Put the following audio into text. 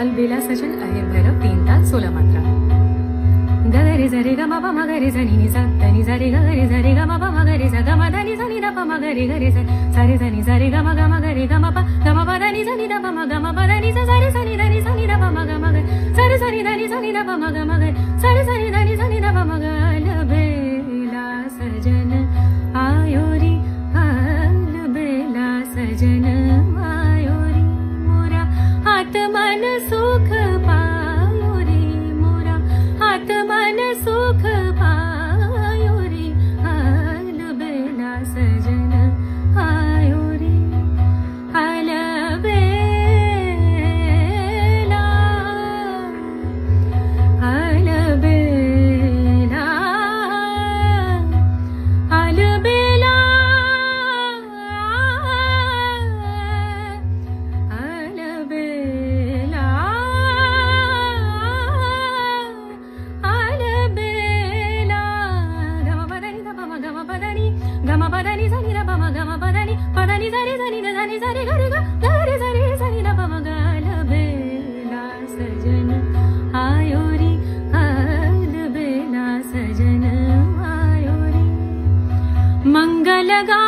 अलबेला सजन अहिर भैरव 3 ताल 16 मात्रा. गरे जरे ग म प म गरे ज नि सा नी जरे ग गरे जरे ग म प म गरे ज ग म ध नि ज नि द प म गरे गरे ज सारे ज नि जरे ग म गरे ग म प द नि ज नि द प म ग म प द नि ज सारे ज नि द नि ज नि द प म ग म ग सारे ज नि द नि ज नि द प म ग म ग सारे ज नि द नि ज नि द प म ग अलबेला सजन आयो रे अलबेला सजन आयो रे मोरा हात मन सुख पायो रे मोरा हात मन सुख पायो रे अलबेला सजन आयो रे अलबेला अलबेला अलबेला अलबेला अलबेला गम पदनी द पम गम पदनी जनी द पम गम पदनी जरी जनी द जनी जरी गरे ग गरे जरी जनी द पम ग अलबेला सजन आयो रे अलबेला सजन आयो रे मंगल गा